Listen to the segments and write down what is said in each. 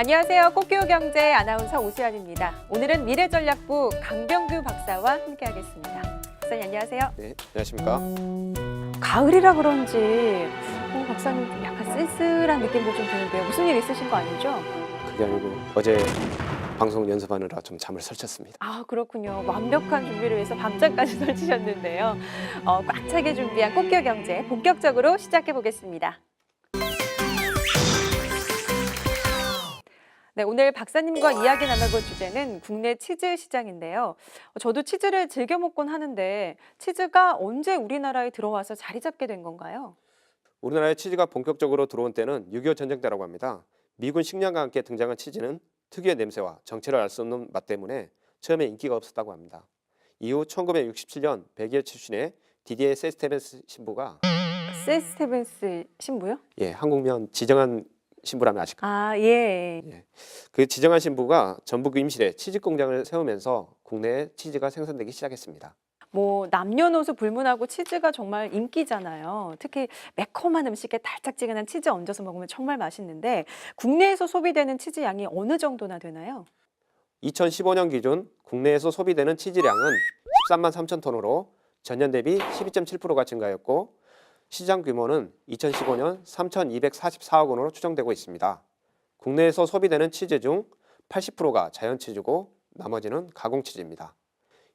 안녕하세요. 꽃교경제 아나운서 오수연입니다. 오늘은 미래전략부 강병규 박사와 함께하겠습니다. 박사님 안녕하세요. 네, 안녕하십니까. 가을이라 그런지 박사님 약간 쓸쓸한 느낌도 좀 드는데요. 무슨 일 있으신 거 아니죠? 그게 아니고 어제 방송 연습하느라 좀 잠을 설쳤습니다. 아 그렇군요. 완벽한 준비를 위해서 밤잠까지 설치셨는데요. 꽉 차게 준비한 꽃교경제 본격적으로 시작해 보겠습니다. 네, 오늘 박사님과 이야기 나눠볼 주제는 국내 치즈 시장인데요. 저도 치즈를 즐겨 먹곤 하는데 치즈가 언제 우리나라에 들어와서 자리 잡게 된 건가요? 우리나라에 치즈가 본격적으로 들어온 때는 6.25 전쟁 때라고 합니다. 미군 식량과 함께 등장한 치즈는 특유의 냄새와 정체를 알 수 없는 맛 때문에 처음에 인기가 없었다고 합니다. 이후 1967년 벨기에 출신의 디디에 세스테벤스 신부가 세스테벤스 신부요? 한국면 지정한 신부라면 아실까요? 아, 예. 그 지정한 신부가 전북 임실에 치즈 공장을 세우면서 국내에 치즈가 생산되기 시작했습니다. 뭐 남녀노소 불문하고 치즈가 정말 인기잖아요. 특히 매콤한 음식에 달짝지근한 치즈 얹어서 먹으면 정말 맛있는데 국내에서 소비되는 치즈 양이 어느 정도나 되나요? 2015년 기준 국내에서 소비되는 치즈량은 13만 3천 톤으로 전년 대비 12.7%가 증가했고 시장 규모는 2015년 3,244억 원으로 추정되고 있습니다. 국내에서 소비되는 치즈 중 80%가 자연 치즈고 나머지는 가공 치즈입니다.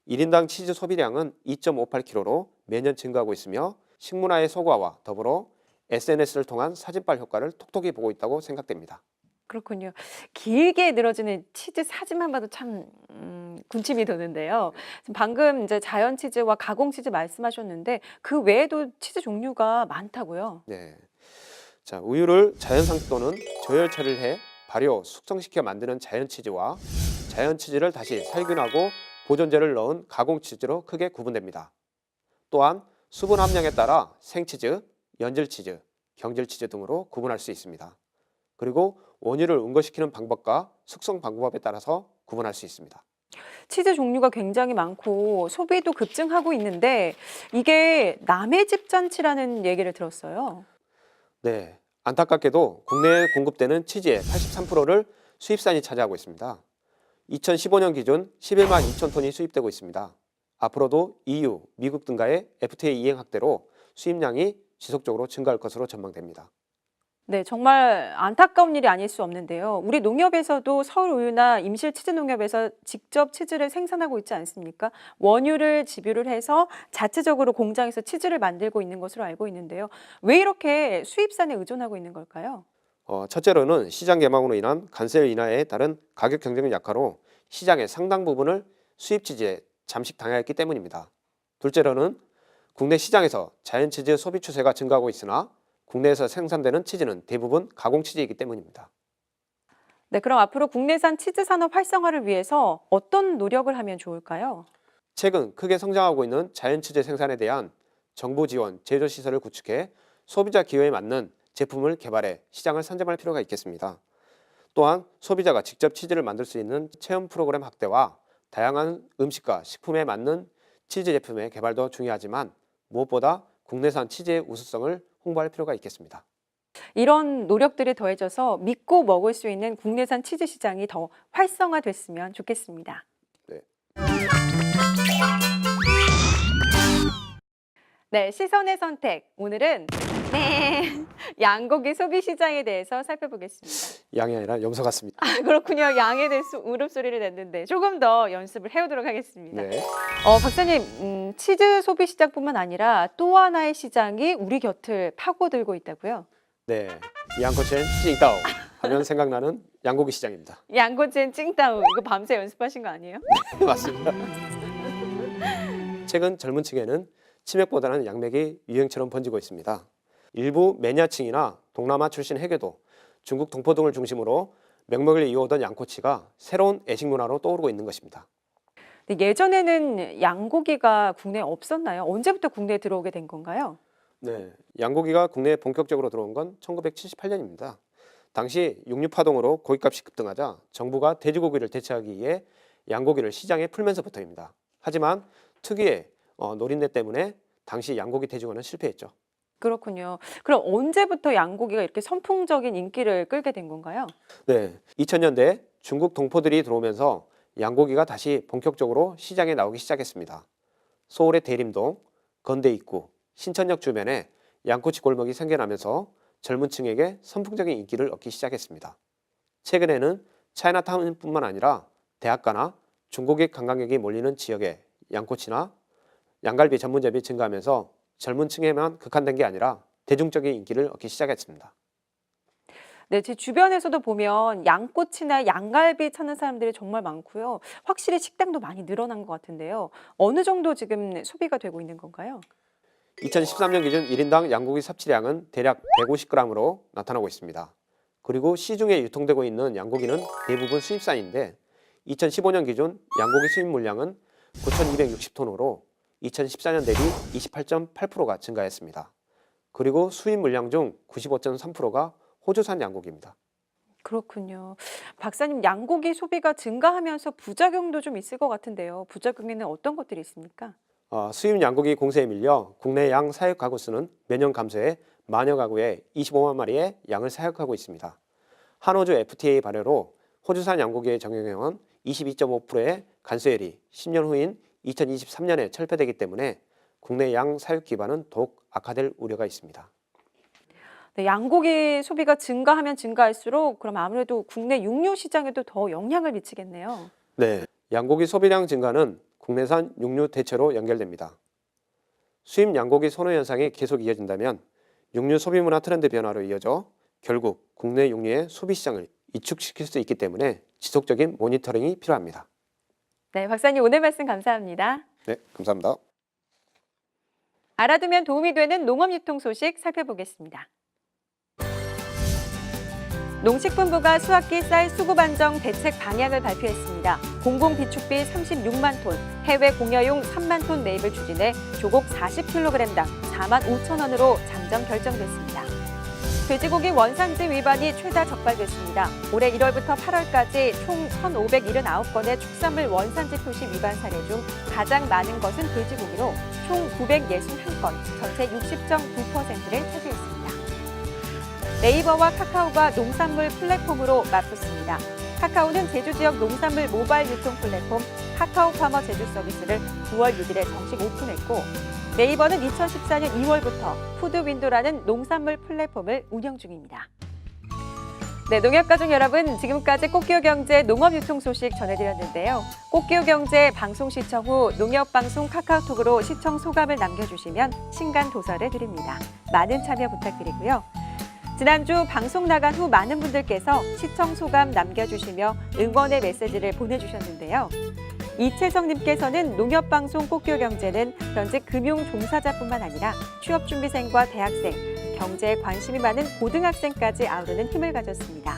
1인당 치즈 소비량은 2.58kg로 매년 증가하고 있으며 식문화의 소과와 더불어 SNS를 통한 사진빨 효과를 톡톡히 보고 있다고 생각됩니다. 그렇군요. 길게 늘어지는 치즈 사진만 봐도 참 군침이 도는데요. 지금 방금 이제 자연 치즈와 가공 치즈 말씀하셨는데 그 외에도 치즈 종류가 많다고요? 네. 자, 우유를 자연상 또는 저열 처리를 해 발효, 숙성시켜 만드는 자연 치즈와 자연 치즈를 다시 살균하고 보존제를 넣은 가공 치즈로 크게 구분됩니다. 또한 수분 함량에 따라 생치즈, 연질치즈, 경질치즈 등으로 구분할 수 있습니다. 그리고 원유를 응고시키는 방법과 숙성 방법에 따라서 구분할 수 있습니다. 치즈 종류가 굉장히 많고 소비도 급증하고 있는데 이게 남의 집 잔치라는 얘기를 들었어요. 네, 안타깝게도 국내에 공급되는 치즈의 83%를 수입산이 차지하고 있습니다. 2015년 기준 11만 2천 톤이 수입되고 있습니다. 앞으로도 EU, 미국 등과의 FTA 이행 확대로 수입량이 지속적으로 증가할 것으로 전망됩니다. 네, 정말 안타까운 일이 아닐 수 없는데요. 우리 농협에서도 서울우유나 임실 치즈농협에서 직접 치즈를 생산하고 있지 않습니까? 원유를 집유를 해서 자체적으로 공장에서 치즈를 만들고 있는 것으로 알고 있는데요. 왜 이렇게 수입산에 의존하고 있는 걸까요? 첫째로는 시장 개방으로 인한 관세 인하에 따른 가격 경쟁 약화로 시장의 상당 부분을 수입 치즈에 잠식당했기 때문입니다. 둘째로는 국내 시장에서 자연 치즈 소비 추세가 증가하고 있으나 국내에서 생산되는 치즈는 대부분 가공 치즈이기 때문입니다. 네, 그럼 앞으로 국내산 치즈 산업 활성화를 위해서 어떤 노력을 하면 좋을까요? 최근 크게 성장하고 있는 자연 치즈 생산에 대한 정부 지원, 제조 시설을 구축해 소비자 기호에 맞는 제품을 개발해 시장을 선점할 필요가 있겠습니다. 또한 소비자가 직접 치즈를 만들 수 있는 체험 프로그램 확대와 다양한 음식과 식품에 맞는 치즈 제품의 개발도 중요하지만 무엇보다 국내산 치즈의 우수성을 홍보할 필요가 있겠습니다. 이런 노력들이 더해져서 믿고 먹을 수 있는 국내산 치즈 시장이 더 활성화됐으면 좋겠습니다. 네. 네, 시선의 선택. 오늘은 양고기 소비 시장에 대해서 살펴보겠습니다. 양이 아니라 염소 같습니다. 아, 그렇군요. 양에 대해서 울음소리를 냈는데 조금 더 연습을 해오도록 하겠습니다. 네. 박사님, 치즈 소비 시장뿐만 아니라 또 하나의 시장이 우리 곁을 파고들고 있다고요? 네. 양꼬치엔 찡따오 하면 생각나는 양고기 시장입니다. 양꼬치엔 찡따우. 이거 밤새 연습하신 거 아니에요? 맞습니다. 최근 젊은 층에는 치맥보다는 양맥이 유행처럼 번지고 있습니다. 일부 매니아층이나 동남아 출신 해외도 중국 동포 등을 중심으로 명맥을 이어오던 양꼬치가 새로운 애식 문화로 떠오르고 있는 것입니다. 근데 예전에는 양고기가 국내에 없었나요? 언제부터 국내에 들어오게 된 건가요? 네, 양고기가 국내에 본격적으로 들어온 건 1978년입니다. 당시 육류파동으로 고기값이 급등하자 정부가 돼지고기를 대체하기 위해 양고기를 시장에 풀면서부터입니다. 하지만 특유의 노린내 때문에 당시 양고기 돼지고기는 실패했죠. 그렇군요. 그럼 언제부터 양고기가 이렇게 선풍적인 인기를 끌게 된 건가요? 네, 2000년대 중국 동포들이 들어오면서 양고기가 다시 본격적으로 시장에 나오기 시작했습니다. 서울의 대림동, 건대 입구, 신천역 주변에 양꼬치 골목이 생겨나면서 젊은 층에게 선풍적인 인기를 얻기 시작했습니다. 최근에는 차이나타운뿐만 아니라 대학가나 중국인 관광객이 몰리는 지역에 양꼬치나 양갈비 전문점이 증가하면서 젊은 층에만 국한된 게 아니라 대중적인 인기를 얻기 시작했습니다. 네, 제 주변에서도 보면 양꼬치나 양갈비 찾는 사람들이 정말 많고요. 확실히 식당도 많이 늘어난 것 같은데요. 어느 정도 지금 소비가 되고 있는 건가요? 2013년 기준 1인당 양고기 섭취량은 대략 150g으로 나타나고 있습니다. 그리고 시중에 유통되고 있는 양고기는 대부분 수입산인데 2015년 기준 양고기 수입 물량은 9,260톤으로 2014년 대비 28.8%가 증가했습니다. 그리고 수입 물량 중 95.3%가 호주산 양고기입니다. 그렇군요. 박사님, 양고기 소비가 증가하면서 부작용도 좀 있을 것 같은데요. 부작용에는 어떤 것들이 있습니까? 수입 양고기 공세에 밀려 국내 양 사육 가구 수는 매년 감소해 만여 가구에 25만 마리의 양을 사육하고 있습니다. 한호주 FTA 발효로 호주산 양고기의 정형형은 22.5%의 관세율이 10년 후인 2023년에 철폐되기 때문에 국내 양 사육 기반은 더욱 악화될 우려가 있습니다. 네, 양고기 소비가 증가하면 증가할수록 그럼 아무래도 국내 육류 시장에도 더 영향을 미치겠네요. 네, 양고기 소비량 증가는 국내산 육류 대체로 연결됩니다. 수입 양고기 선호 현상이 계속 이어진다면 육류 소비 문화 트렌드 변화로 이어져 결국 국내 육류의 소비 시장을 위축시킬 수 있기 때문에 지속적인 모니터링이 필요합니다. 네, 박사님 오늘 말씀 감사합니다. 네, 감사합니다. 알아두면 도움이 되는 농업 유통 소식 살펴보겠습니다. 농식품부가 수학기 쌀 수급 안정 대책 방향을 발표했습니다. 공공 비축비 36만 톤, 해외 공여용 3만 톤 매입을 추진해 조곡 40kg당 4만 5천 원으로 잠정 결정됐습니다. 돼지고기 원산지 위반이 최다 적발됐습니다. 올해 1월부터 8월까지 총 1,579건의 축산물 원산지 표시 위반 사례 중 가장 많은 것은 돼지고기로 총 961건, 전체 60.9%를 차지했습니다. 네이버와 카카오가 농산물 플랫폼으로 맞붙습니다. 카카오는 제주 지역 농산물 모바일 유통 플랫폼 카카오 파머 제주 서비스를 9월 6일에 정식 오픈했고, 네이버는 2014년 2월부터 푸드윈도라는 농산물 플랫폼을 운영 중입니다. 네, 농협가족 여러분, 지금까지 꽃기후경제 농업유통 소식 전해드렸는데요. 꽃기후경제 방송 시청 후 농협방송 카카오톡으로 시청 소감을 남겨주시면 신간 도서를 드립니다. 많은 참여 부탁드리고요. 지난주 방송 나간 후 많은 분들께서 시청 소감 남겨주시며 응원의 메시지를 보내주셨는데요. 이채성님께서는 농협방송 꽃기후경제는 현직 금융 종사자뿐만 아니라 취업준비생과 대학생, 경제에 관심이 많은 고등학생까지 아우르는 힘을 가졌습니다.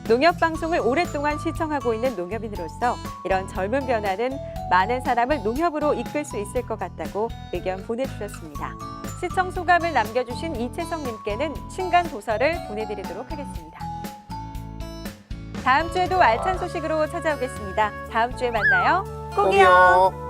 농협방송을 오랫동안 시청하고 있는 농협인으로서 이런 젊은 변화는 많은 사람을 농협으로 이끌 수 있을 것 같다고 의견 보내주셨습니다. 시청 소감을 남겨주신 이채성님께는 신간 도서를 보내드리도록 하겠습니다. 다음 주에도 알찬 소식으로 찾아오겠습니다. 다음 주에 만나요. 꼭이요.